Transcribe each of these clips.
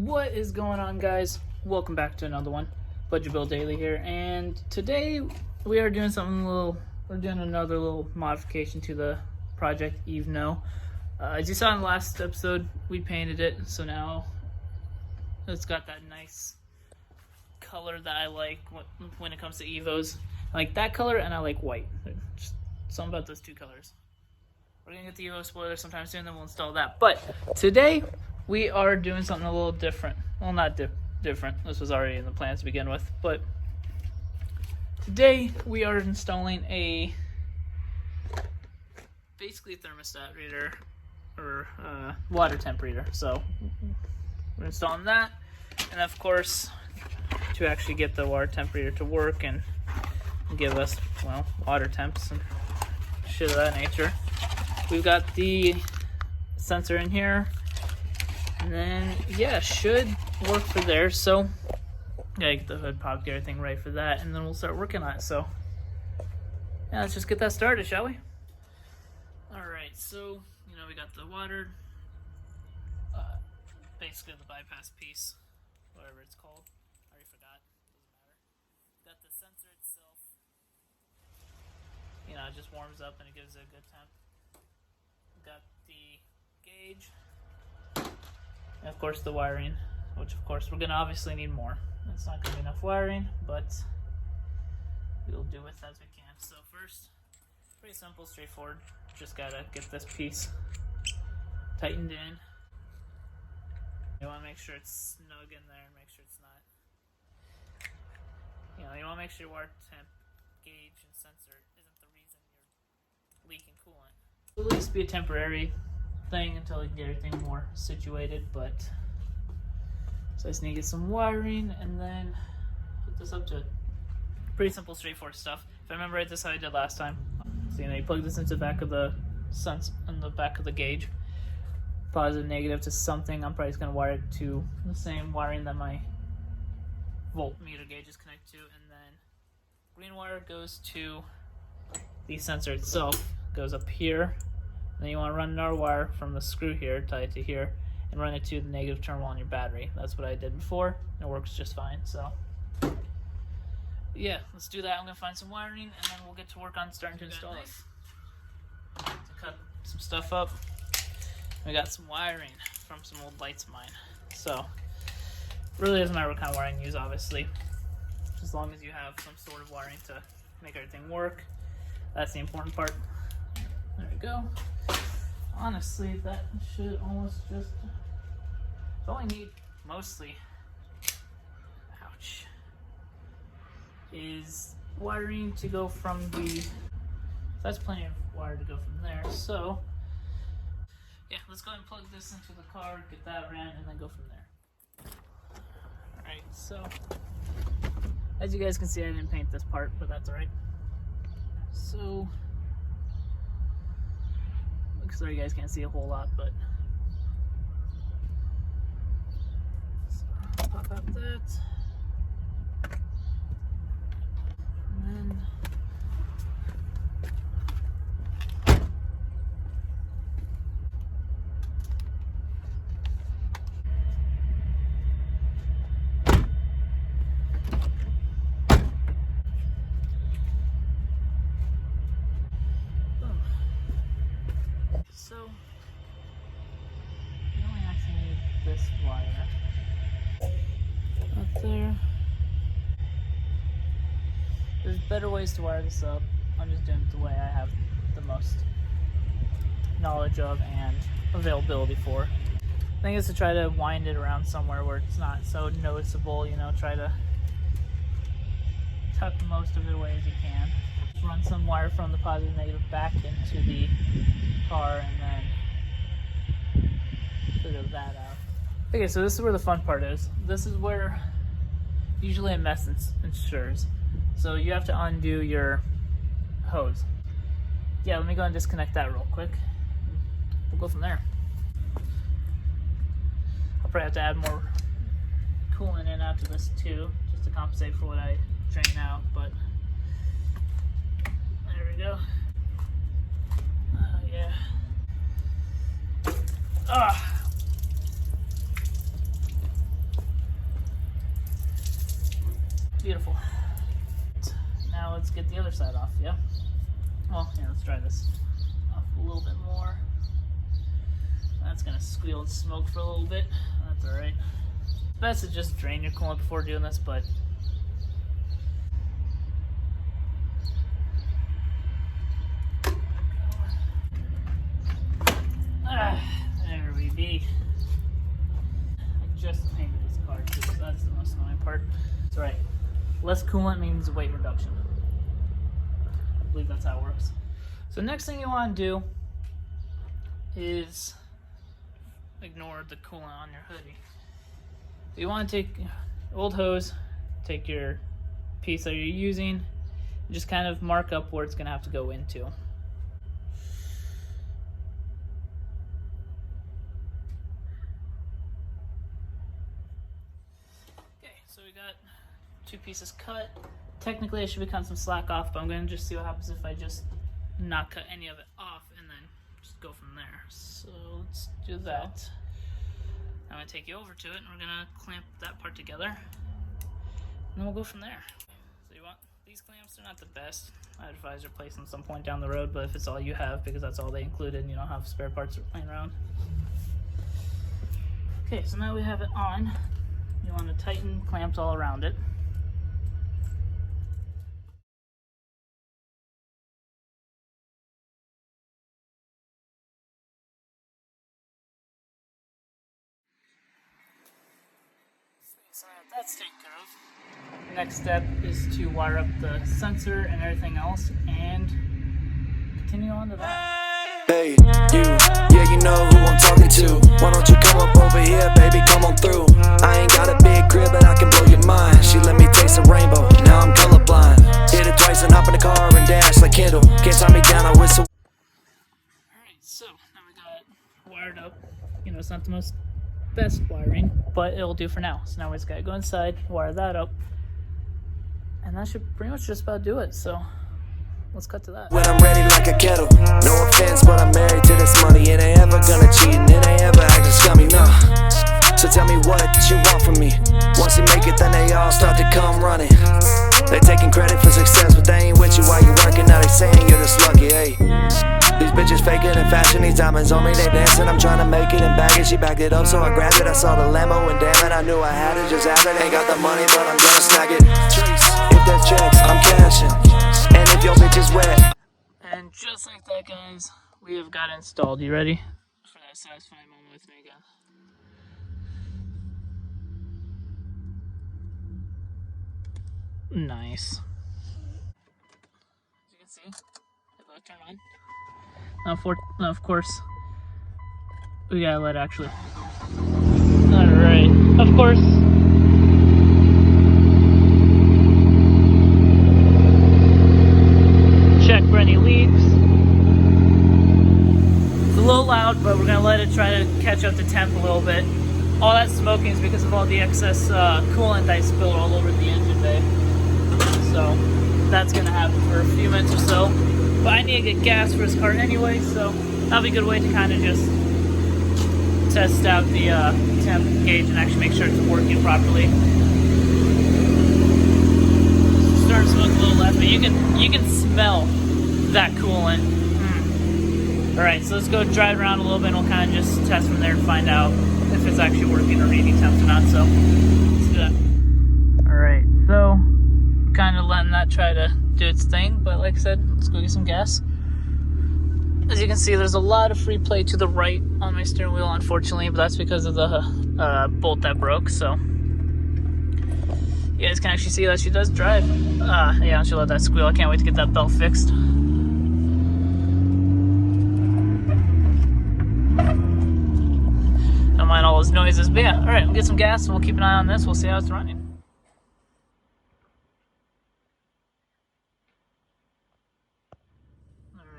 What is going on, guys? Welcome back to another one. Budget Bill Daily here, and today we are doing we're doing another little modification to the project Eve No. As you saw in the last episode, we painted it, so now it's got that nice color that I like when it comes to Evos. I like that color, and I like white. Just something about those two colors. We're gonna get the Evo spoiler sometime soon, then we'll install that. But today we are doing something a little different. Well, not different. This was already in the plans to begin with. But today we are installing basically a thermostat reader or water temp reader. So we're installing that, and of course, to actually get the water temp reader to work and give us, well, water temps and shit of that nature, we've got the sensor in here. And then, yeah, should work for there. So, gotta get the hood popped, get everything right for that, and then we'll start working on it. So, yeah, let's just get that started, shall we? Alright, so, we got the water, basically the bypass piece, whatever it's called. I already forgot, doesn't matter. Got the sensor itself. It just warms up and it gives it a good temp. Got the gauge. And of course the wiring, which of course we're going to obviously need more. It's not going to be enough wiring, but we'll do with as we can. So first, pretty simple, straightforward. Just got to get this piece tightened in. You want to make sure it's snug in there and make sure it's not, you want to make sure your water temp gauge and sensor isn't the reason you're leaking coolant. It'll at least be a temporary thing until we can get everything more situated, but so I just need to get some wiring and then hook this up to it. Pretty simple, straightforward stuff. If I remember right, this is how I did last time. So you plug this into the back of the back of the gauge, positive, negative to something. I'm probably just gonna wire it to the same wiring that my voltmeter gauge is connected to, and then green wire goes to the sensor itself, goes up here. Then you want to run another wire from the screw here, tie it to here, and run it to the negative terminal on your battery. That's what I did before. It works just fine. So, yeah, let's do that. I'm going to find some wiring, and then we'll get to work on starting to install it. To cut some stuff up, we got some wiring from some old lights of mine. So, really doesn't matter what kind of wiring you use, obviously. As long as you have some sort of wiring to make everything work. That's the important part. There we go. Honestly, that should almost just... all I need, mostly, ouch, is wiring to go from the... that's plenty of wire to go from there. So, yeah, let's go ahead and plug this into the car, get that ran, and then go from there. Alright, so, as you guys can see, I didn't paint this part, but that's alright. So... sorry you guys can't see a whole lot, but so pop out that, and then so you only actually need this wire up there. There's better ways to wire this up. I'm just doing it the way I have the most knowledge of and availability for. I think is to try to wind it around somewhere where it's not so noticeable, try to tuck most of it away as you can. Just run some wire from the positive and negative back into the car and then figure that out. Okay, so this is where the fun part is. This is where usually a mess ensures. So you have to undo your hose. Yeah, let me go and disconnect that real quick. We'll go from there. I'll probably have to add more coolant in after this too, just to compensate for what I drain out, but there we go. Yeah. beautiful. Now let's get the other side off, yeah? Well, yeah, let's try this off a little bit more. That's gonna squeal and smoke for a little bit. That's alright. It's best to just drain your coolant before doing this, but there we be. I just painted this car too, so that's the most annoying part. It's alright. Less coolant means weight reduction. I believe that's how it works. So next thing you want to do is ignore the coolant on your hoodie. You want to take old hose, take your piece that you're using, and just kind of mark up where it's going to have to go into. Okay, so we got 2 pieces cut. Technically I should be cutting some slack off, but I'm going to just see what happens if I just not cut any of it off and then just go from there. So let's do that. I'm going to take you over to it and we're going to clamp that part together and then we'll go from there. So you want these clamps, they're not the best. I'd advise replacing them some point down the road, but if it's all you have, because that's all they included and you don't have spare parts laying around. Okay, so now we have it on. You want to tighten clamps all around it. So that's taken care of. Next step is to wire up the sensor and everything else and continue on to that. Hey, you, yeah, you know who I'm talking to. Why don't you come up over here, baby, come on through. I ain't got a big crib, but I can blow your mind. She let me taste the rainbow, now I'm colorblind. Hit it twice and hop in the car and dash like Kendall. Can't tie me down, I whistle. Alright, so now we got it wired up. You know, it's not the most best wiring, but it'll do for now. So now we just gotta go inside, wire that up, and that should pretty much just about do it. So let's cut to that. When I'm ready like a kettle, no offense, but I'm married to this money. It ain't ever gonna cheat and it ain't ever acting scummy, no. So tell me what you want from me. Once you make it, then they all start to come running. They taking credit for success, but they ain't with you while you working. Now they saying you're just lucky, hey. These bitches faking and fashion these diamonds on me. They dancing, I'm trying to make it and bag it. She backed it up, so I grabbed it. I saw the Lambo and damn it, I knew I had it. Just have it, ain't got the money, but I'm gonna snag it. If there's checks, I'm cashing. And if your bitch is wet. And just like that, guys, we have got it installed. You ready for that satisfying moment with me again? Nice. As you can see, it will turn on. Now, of course, we gotta let it actually. Alright, of course. Check for any leaks. It's a little loud, but we're gonna let it try to catch up to temp a little bit. All that smoking is because of all the excess coolant I spilled all over the engine bay. So that's gonna happen for a few minutes or so. But I need to get gas for this car anyway, so that'll be a good way to kind of just test out the temp gauge and actually make sure it's working properly. Starting to smoke a little less, but you can smell that coolant. All right, so let's go drive around a little bit and we'll kind of just test from there and find out if it's actually working or reading temps or not. So let's do that. All right, so kind of letting that try to do its thing, but like I said, let's go get some gas. As you can see, there's a lot of free play to the right on my steering wheel, unfortunately, but that's because of the bolt that broke. So you guys can actually see that she does drive. Yeah, she'll let that squeal. I can't wait to get that belt fixed. Don't mind all those noises, but yeah, all right, we'll get some gas and we'll keep an eye on this. We'll see how it's running.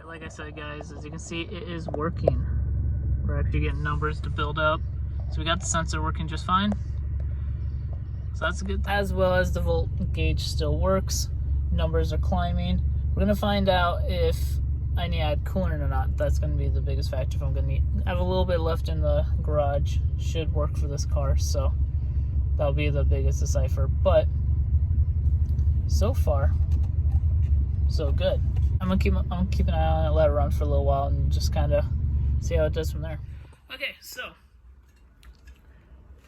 Like I said, guys, as you can see, it is working. We're actually getting numbers to build up. So we got the sensor working just fine. So that's a good thing. As well as the volt gauge still works. Numbers are climbing. We're gonna find out if I need to add coolant or not. That's gonna be the biggest factor. If I'm gonna have a little bit left in the garage, should work for this car. So that'll be the biggest decipher. But so far, so good. I'm gonna keep an eye on it, let it run for a little while, and just kind of see how it does from there. Okay, so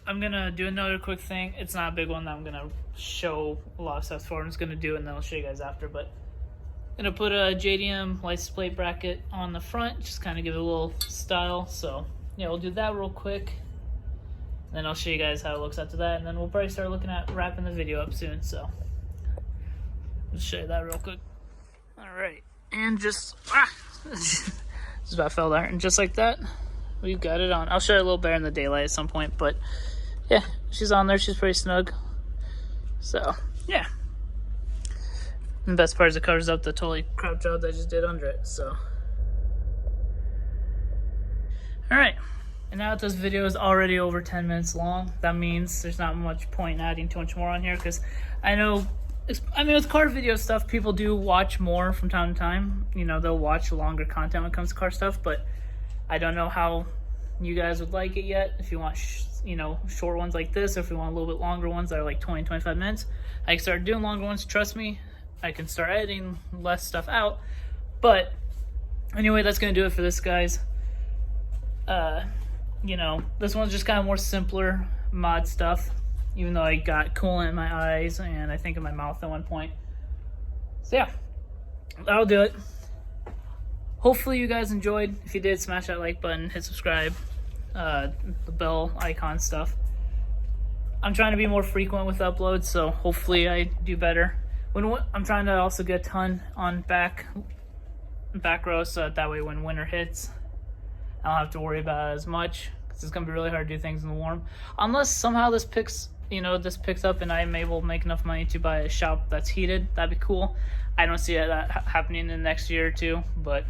I'm gonna do another quick thing. It's not a big one that I'm gonna show a lot of stuff for. I'm just gonna do it and then I'll show you guys after. But I'm gonna put a JDM license plate bracket on the front, just kind of give it a little style. So yeah, we'll do that real quick. Then I'll show you guys how it looks after that, and then we'll probably start looking at wrapping the video up soon. So let's show you that real quick. All right, and just just about fell there, and just like that, we've got it on. I'll show you a little better in the daylight at some point, but yeah, she's on there. She's pretty snug. So yeah, and the best part is it covers up the totally crap job that I just did under it. So all right. And now that this video is already over 10 minutes long, that means there's not much point in adding too much more on here, because I know, with car video stuff, people do watch more from time to time. You know, they'll watch longer content when it comes to car stuff, but I don't know how you guys would like it yet. If you want, short ones like this, or if you want a little bit longer ones that are like 20, 25 minutes, I can start doing longer ones. Trust me, I can start editing less stuff out. But anyway, that's going to do it for this, guys. This one's just kind of more simpler mod stuff, even though I got coolant in my eyes and I think in my mouth at one point. So yeah, that'll do it. Hopefully you guys enjoyed. If you did, smash that like button, hit subscribe, the bell icon stuff. I'm trying to be more frequent with uploads, so hopefully I do better. I'm trying to also get a ton on back row, so that way when winter hits, I don't have to worry about it as much, because it's going to be really hard to do things in the warm. Unless somehow this picks up and I'm able to make enough money to buy a shop that's heated. That'd be cool. I don't see that happening in the next year or two, but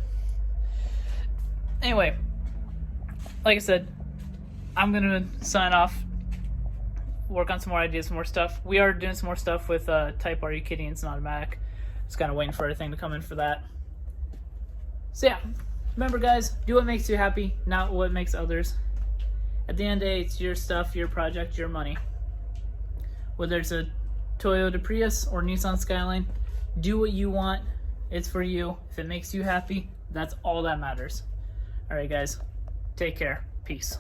anyway, like I said, I'm going to sign off, work on some more ideas, some more stuff. We are doing some more stuff with Type R. Are you kidding? It's an automatic. Just kind of waiting for everything to come in for that. So yeah. Remember, guys, do what makes you happy, not what makes others. At the end of the day, it's your stuff, your project, your money. Whether it's a Toyota Prius or Nissan Skyline, do what you want. It's for you. If it makes you happy, that's all that matters. All right, guys, take care. Peace.